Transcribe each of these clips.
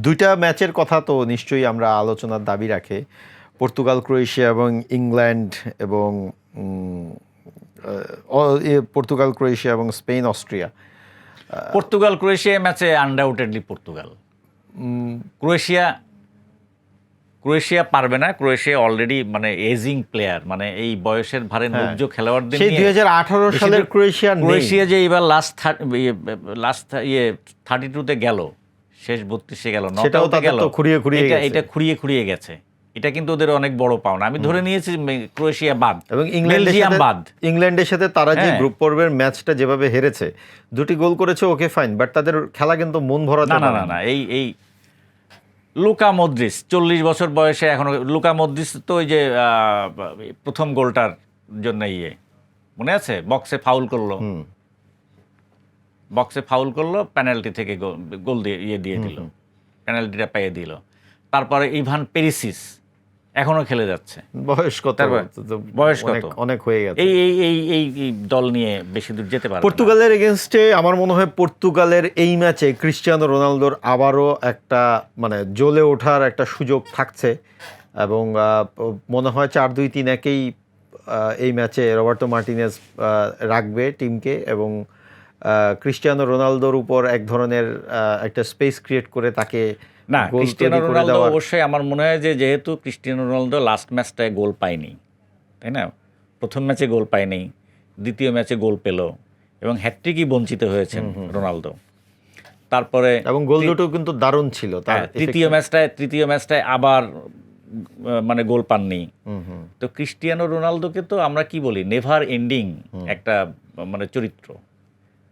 দুইটা ম্যাচের কথা তো নিশ্চয়ই আমরা আলোচনার দাবি রাখে, পর্তুগাল ক্রোয়েশিয়া এবং ইংল্যান্ড এবং পর্তুগাল ক্রোয়েশিয়া এবং স্পেন অস্ট্রিয়া। পর্তুগাল ক্রোয়েশিয়া ম্যাচে আনডাউটেডলি পর্তুগাল। ক্রোয়েশিয়া পারবে না। ক্রোয়েশিয়া অলরেডি মানে এজিং প্লেয়ার, মানে এই বয়সের ভারে নুব্জ খেলোয়াড়দের নিয়ে 2018 সালের ক্রোয়েশিয়া যে এবার লাস্ট 32তে গেল, শেষ 32-এ গেল, নকআউটে গেল, এটা খুঁড়িয়ে গেছে। এটা কিন্তু ওদের অনেক বড় পাওনা। আমি ধরে নিয়েছি ক্রোয়েশিয়া বাদ এবং বেলজিয়াম বাদ। ইংল্যান্ডের সাথে তারা যে গ্রুপ পর্বের ম্যাচটা যেভাবে হেরেছে, 2টি গোল করেছে, ওকে ফাইন, বাট তাদের খেলা কিন্তু মন ভরাতে না। এই লুকা মদ্রিচ 40 বছর বয়সে এখনো, লুকা মদ্রিচ তো ওই যে প্রথম গোলটার জন্য মনে আছে, বক্সে ফাউল করলো, পেনাল্টি থেকে গোল দিয়ে দিল, পেনাল্টিটা পেয়ে দিল। তারপরে ইভান পেরিসিচ এখনো খেলে যাচ্ছে। বয়স কত? অনেক হয়ে গেছে। এই দল নিয়ে বেশি দূর যেতে পারে। পর্তুগালের এগেনস্টে আমার মনে হয় পর্তুগালের এই ম্যাচে ক্রিস্টিয়ানো রোনালদোর আবারও একটা মানে জ্বলে ওঠার একটা সুযোগ থাকছে এবং মনে হয় 4-2-3-1-এই এই ম্যাচে রবার্তো মার্টিনেজ রাখবে টিমকে এবং ক্রিস্টিয়ানো রোনালদোর উপর এক ধরনের একটা স্পেস ক্রিয়েট করে তাকে না, ক্রিস্টিয়ানো রোনালদো অবশ্যই আমার মনে হয় যে যেহেতু ক্রিস্টিয়ানো রোনালদো লাস্ট ম্যাচটায় গোল পায়নি, তাই না, প্রথম ম্যাচে গোল পায়নি, দ্বিতীয় ম্যাচে গোল পেল এবং হ্যাটট্রিকই বঞ্চিত হয়েছেন রোনালদো। তারপরে এবং গোল দুটো কিন্তু দারুণ ছিল। তার তৃতীয় ম্যাচটায় আবার মানে গোল পাননি। তো ক্রিস্টিয়ানো রোনালদোকে তো আমরা কি বলি, নেভার এন্ডিং একটা মানে চরিত্র,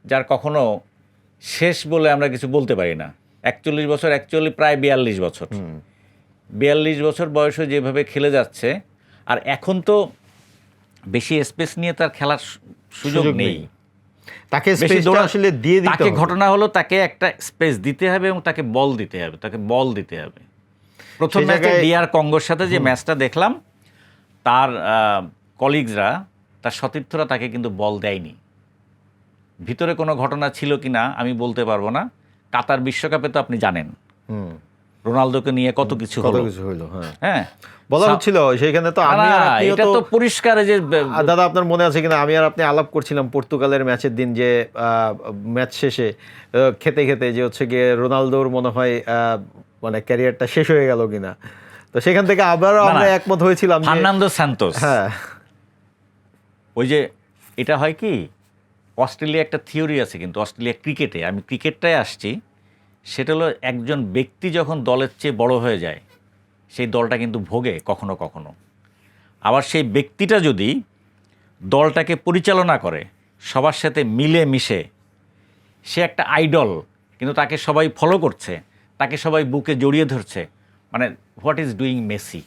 যার কখনো শেষ বলে আমরা কিছু বলতে পারি না। 41 বছর, অ্যাকচুয়ালি প্রায় 42 বছর, 42 বছর বয়সে যেভাবে খেলে যাচ্ছে, আর এখন তো বেশি স্পেস নিয়ে তার খেলার সুযোগ নেই। তাকে স্পেসটা আসলে দিয়ে দিতে হবে। ঘটনা হলো তাকে একটা স্পেস দিতে হবে এবং তাকে বল দিতে হবে। প্রথম ম্যাচে ডিআর কঙ্গোর সাথে যে ম্যাচটা দেখলাম, তার কলিগসরা, তার সতীর্থরা তাকে কিন্তু বল দেয়নি। ভিতরে কোনো ঘটনা ছিল কিনা আমি বলতে পারবো না। কাতার বিশ্বকাপে তো আপনি জানেন রোনালদোকে নিয়ে কত কিছু হলো। হ্যাঁ, বলা হচ্ছিল সেইখানে তো আমি আর আপনি এটা তো পরিষ্কার যে দাদা, আপনার মনে আছে কিনা, আমি আর আপনি আলাপ করছিলাম পর্তুগালের ম্যাচের দিন যে ম্যাচ শেষে খেতে যে হচ্ছে গিয়ে রোনালদোর মনে হয় মানে ক্যারিয়ারটা শেষ হয়ে গেল কিনা। তো সেখান থেকে আবারও আমরা একমত হয়েছিলাম ফার্নান্দো সান্তোস। হ্যাঁ, ওই যে এটা হয় কি, অস্ট্রেলিয়া একটা থিওরি আছে কিন্তু অস্ট্রেলিয়া ক্রিকেটে, আমি ক্রিকেটটায় আসছি, সেটা হলো একজন ব্যক্তি যখন দলের চেয়ে বড় হয়ে যায়, সেই দলটা কিন্তু ভোগে কখনো কখনো। আবার সেই ব্যক্তিটা যদি দলটাকে পরিচালনা করে, সবার সাথে মিলে মিশে, সে একটা আইডল, কিন্তু তাকে সবাই ফলো করছে, তাকে সবাই বুকে জড়িয়ে ধরছে, মানে what is doing Messi.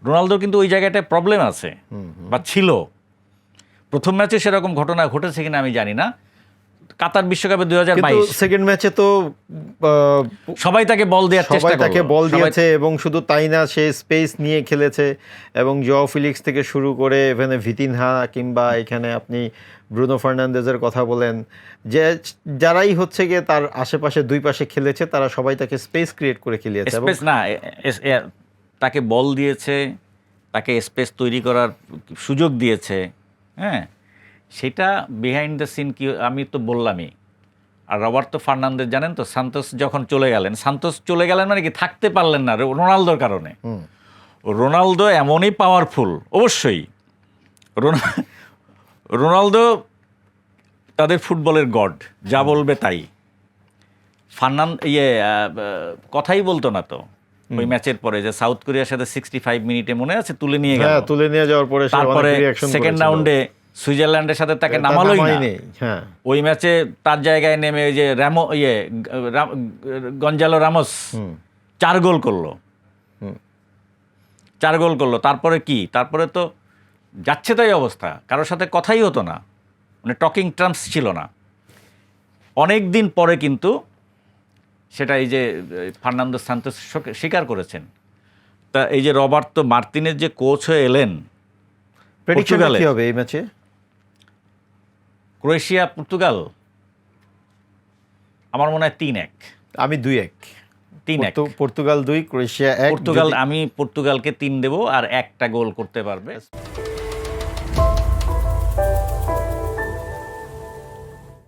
Ronaldo কিন্তু ওই জায়গাটায় প্রবলেম আছে বা ছিল। প্রথম ম্যাচে সেরকম ঘটনা ঘটেছে কিনা আমি জানি না। কাতার বিশ্বকাপে 2022 সেকেন্ড ম্যাচে তো সবাই তাকে বল দেওয়ার চেষ্টা করলো, তাকে বল দিয়েছে এবং শুধু তাই না, সে স্পেস নিয়ে খেলেছে এবং জোয়াও ফিলিক্স থেকে শুরু করে এখানে ভিতিনহা কিংবা এখানে আপনি ব্রুনো ফার্নান্দেজের কথা বলেন, যে যারাই হচ্ছে গিয়ে তার আশেপাশে দুই পাশে খেলেছে, তারা সবাই তাকে স্পেস ক্রিয়েট করে খেলিয়েছে। স্পেস না, তাকে বল দিয়েছে, তাকে স্পেস তৈরি করার সুযোগ দিয়েছে। হ্যাঁ, সেটা বিহাইন্ড দ্য সিন কি আমি তো বললামই। আর রবার্তো ফার্নান্দেজ জানেন তো, সান্তোস যখন চলে গেলেন মানে কি, থাকতে পারলেন না রোনালদোর কারণে। রোনালদো এমনই পাওয়ারফুল, অবশ্যই রোনালদো তাদের ফুটবলের গড, যা বলবে তাই। কথাই বলতো না তো ওই ম্যাচের পরে, যে সাউথ কোরিয়ার সাথে 65 মিনিটে মনে আছে তুলে নিয়ে যাওয়ার পরে, তারপরে সেকেন্ড রাউন্ডে সুইজারল্যান্ডের সাথে তাকে নামালোই না। ওই ম্যাচে তার জায়গায় নেমে ওই যে গঞ্জালো রামোস 4 গোল করলো। তারপরে তো যাচ্ছে তাই অবস্থা, কারোর সাথে কথাই হতো না, মানে টকিং টার্মস ছিল না। অনেক দিন পরে কিন্তু সেটা এই যে ফার্নান্দো সান্তোস স্বীকার করেছেন। তা এই যে রবার্তো মার্তিনেজ যে কোচ হয়ে এলেন, পর্তুগালে কি হবে এই ম্যাচে? ক্রোয়েশিয়া পর্তুগাল আমার মনে হয় 3-1। আমি 2-1। 3-1 পর্তুগাল 2 ক্রোয়েশিয়া 1। পর্তুগাল, আমি পর্তুগালকে 3 দেব আর একটা গোল করতে পারবে।